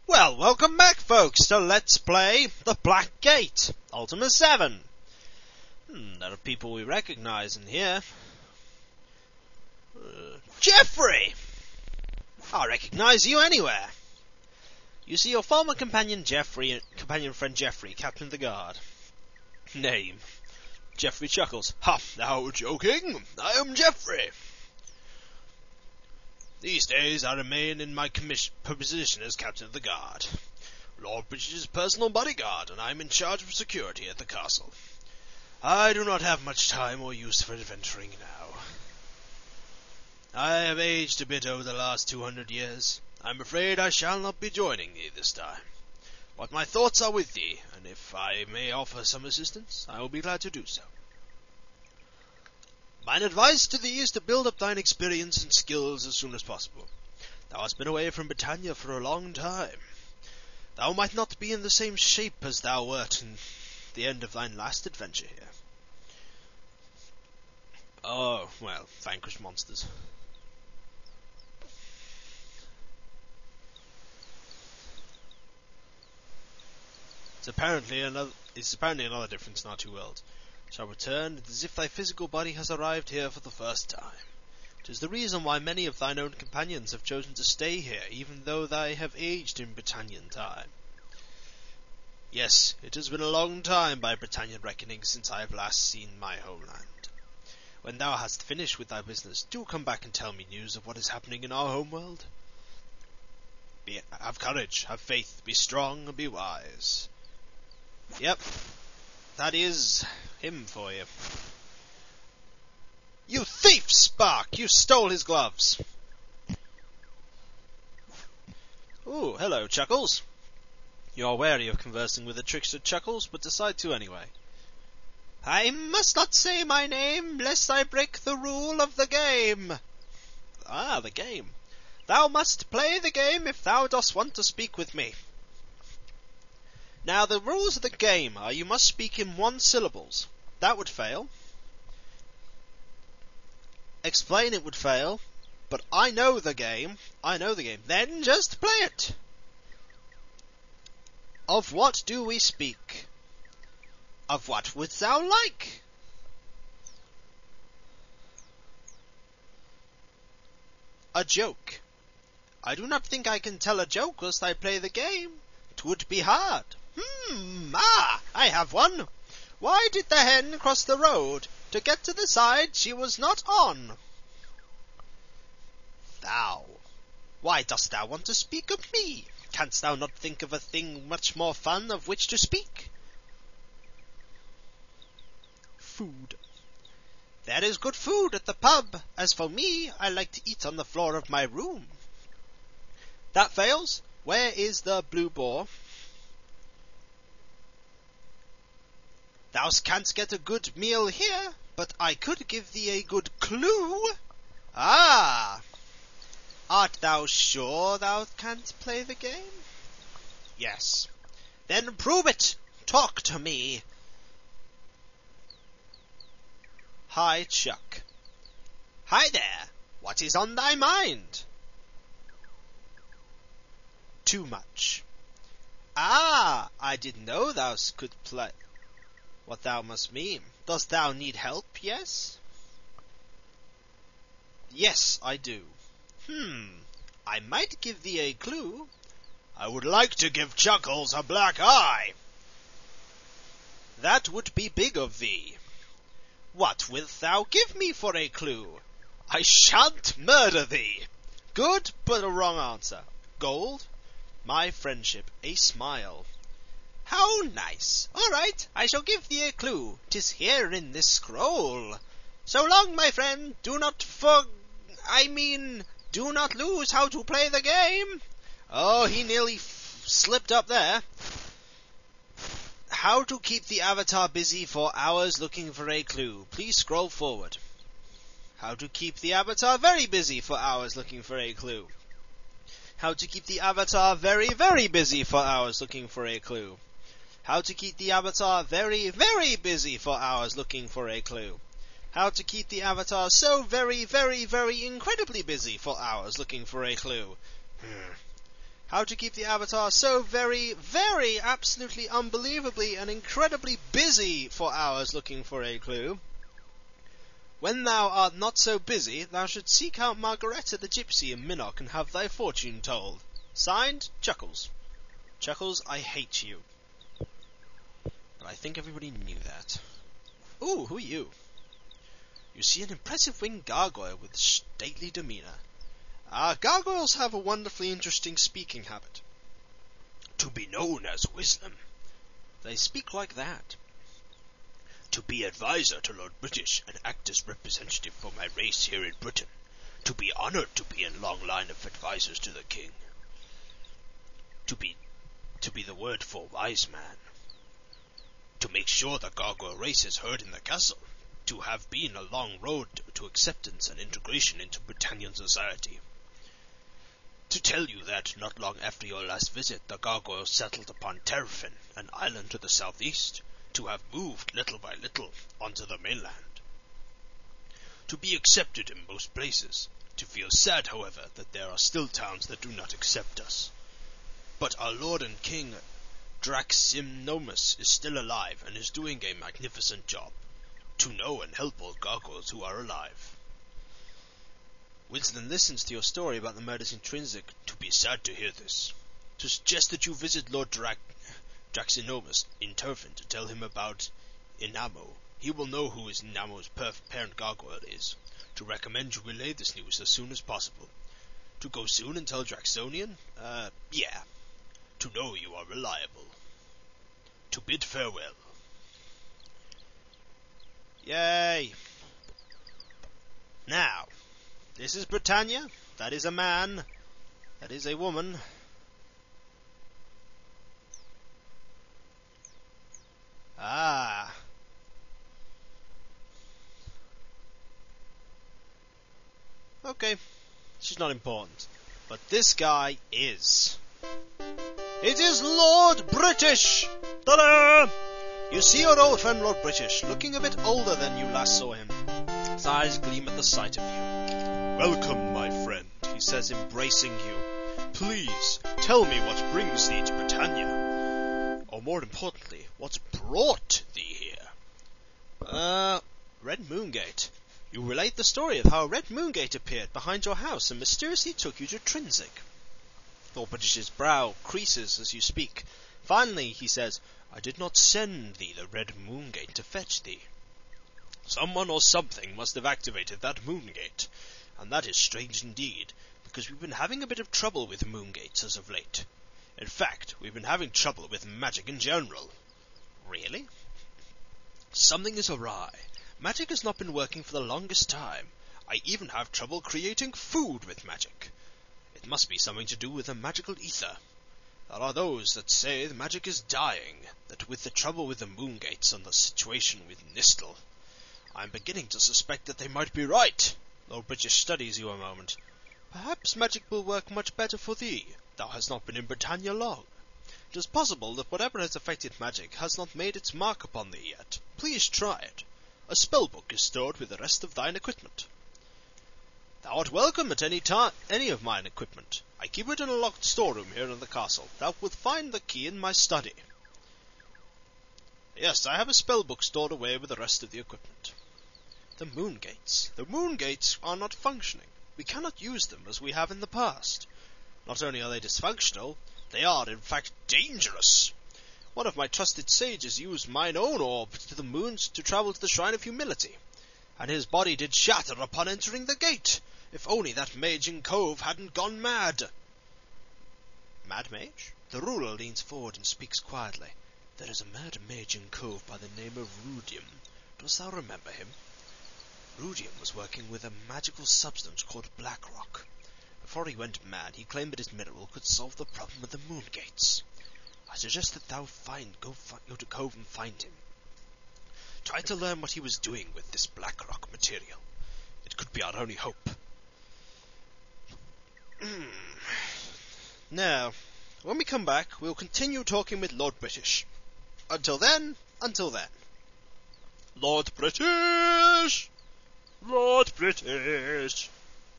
Well, welcome back, folks, to Let's Play The Black Gate, Ultima VII. There are people we recognise in here. Geoffrey! I recognise you anywhere. You see, your former companion friend Geoffrey, Captain of the Guard. Name: Geoffrey Chuckles. Ha! Now joking? I am Geoffrey. These days I remain in my position as Captain of the Guard, Lord Bridget's personal bodyguard, and I am in charge of security at the castle. I do not have much time or use for adventuring now. I have aged a bit over the last 200 years. I am afraid I shall not be joining thee this time. But my thoughts are with thee, and if I may offer some assistance, I will be glad to do so. Mine advice to thee is to build up thine experience and skills as soon as possible. Thou hast been away from Britannia for a long time. Thou might not be in the same shape as thou wert in the end of thine last adventure here. Oh, well, vanquished monsters. It's apparently another difference in our two worlds. Shall return as if thy physical body has arrived here for the first time. 'Tis the reason why many of thine own companions have chosen to stay here, even though they have aged in Britannian time. Yes, it has been a long time by Britannian reckoning since I have last seen my homeland. When thou hast finished with thy business, do come back and tell me news of what is happening in our homeworld. Have courage, have faith, be strong, and be wise. Yep, that is him for you. You thief, Spark! You stole his gloves! Ooh, hello, Chuckles. You are wary of conversing with the trickster Chuckles, but decide to anyway. I must not say my name, lest I break the rule of the game. Ah, the game. Thou must play the game if thou dost want to speak with me. Now, the rules of the game are you must speak in one syllables. That would fail. Explain it would fail. But I know the game. Then just play it. Of what do we speak? Of what wouldst thou like? A joke. I do not think I can tell a joke whilst I play the game. 'Twould be hard. I have one. Why did the hen cross the road? To get to the side she was not on. Thou. Why dost thou want to speak of me? Canst thou not think of a thing much more fun of which to speak? Food. There is good food at the pub. As for me, I like to eat on the floor of my room. That fails. Where is the blue boar? Thou canst get a good meal here, but I could give thee a good clue. Ah! Art thou sure thou canst play the game? Yes. Then prove it. Talk to me. Hi, Chuck. Hi there. What is on thy mind? Too much. Ah, I didn't know thou could play. What thou must mean. Dost thou need help, yes? Yes, I do. I might give thee a clue. I would like to give Chuckles a black eye. That would be big of thee. What wilt thou give me for a clue? I shan't murder thee. Good, but a wrong answer. Gold? My friendship, a smile. How nice. All right, I shall give thee a clue. 'Tis here in this scroll. So long, my friend. Do not do not lose how to play the game. Oh, he nearly slipped up there. How to keep the avatar busy for hours looking for a clue. Please scroll forward. How to keep the avatar very busy for hours looking for a clue. How to keep the avatar very, very busy for hours looking for a clue. How to keep the avatar very, very busy for hours looking for a clue. How to keep the avatar so very, very, very incredibly busy for hours looking for a clue. How to keep the avatar so very, very, absolutely, unbelievably, and incredibly busy for hours looking for a clue. When thou art not so busy, thou should seek out Margaretta the Gypsy in Minnock and have thy fortune told. Signed, Chuckles. Chuckles, I hate you. But I think everybody knew that. Ooh, who are you? You see an impressive winged gargoyle with stately demeanour. Gargoyles have a wonderfully interesting speaking habit. To be known as Wisdom. They speak like that. To be advisor to Lord British and act as representative for my race here in Britain. To be honoured to be in long line of advisors to the king. To be the word for wise man. To make sure the gargoyle race is heard in the castle. To have been a long road to acceptance and integration into Britannian society. To tell you that, not long after your last visit, the gargoyle settled upon Terrafin, an island to the southeast, to have moved little by little onto the mainland. To be accepted in most places, to feel sad, however, that there are still towns that do not accept us. But our lord and king, Draximnomus, is still alive and is doing a magnificent job, to know and help all gargoyles who are alive. Winston listens to your story about the murders in Trinsic to be sad to hear this. To suggest that you visit Lord Draxinomus in Turfin to tell him about Inamo. He will know who his Inamo's parent gargoyle is. To recommend you relay this news as soon as possible. To go soon and tell Draxonian? Yeah. To know you are reliable. To bid farewell. Yay! Now, this is Britannia. That is a man. That is a woman. Ah. Okay. She's not important. But this guy is. It is Lord British! Ta-da! You see your old friend Lord British, looking a bit older than you last saw him. His eyes gleam at the sight of you. Welcome, my friend, he says, embracing you. Please, tell me what brings thee to Britannia. Or more importantly, what brought thee here? Red Moongate. You relate the story of how a red moongate appeared behind your house and mysteriously took you to Trinsic. Lord British's brow creases as you speak. Finally, he says, I did not send thee the red moongate to fetch thee. Someone or something must have activated that moongate, and that is strange indeed, because we've been having a bit of trouble with moongates as of late. In fact, we've been having trouble with magic in general. Really? Something is awry. Magic has not been working for the longest time. I even have trouble creating food with magic. It must be something to do with the magical ether. There are those that say the magic is dying, that with the trouble with the moongates and the situation with Nistel, I'm beginning to suspect that they might be right. Lord British studies you a moment. Perhaps magic will work much better for thee. Thou hast not been in Britannia long. It is possible that whatever has affected magic has not made its mark upon thee yet. Please try it. A spellbook is stored with the rest of thine equipment. Thou art welcome at any of mine equipment. I keep it in a locked storeroom here in the castle. Thou wilt find the key in my study. Yes, I have a spellbook stored away with the rest of the equipment. The moongates. The moongates are not functioning. We cannot use them as we have in the past. Not only are they dysfunctional, they are in fact dangerous. One of my trusted sages used mine own orb to the moons to travel to the Shrine of Humility, and his body did shatter upon entering the gate. If only that mage in Cove hadn't gone mad. Mad mage? The ruler leans forward and speaks quietly. There is a mad mage in Cove by the name of Rudium. Dost thou remember him? Rudium was working with a magical substance called Blackrock. Before he went mad, he claimed that his mineral could solve the problem with the moongates. I suggest that thou go to Cove and find him. Try to learn what he was doing with this Blackrock material. It could be our only hope. Now, when we come back, we'll continue talking with Lord British. Until then. Lord British! Lord British!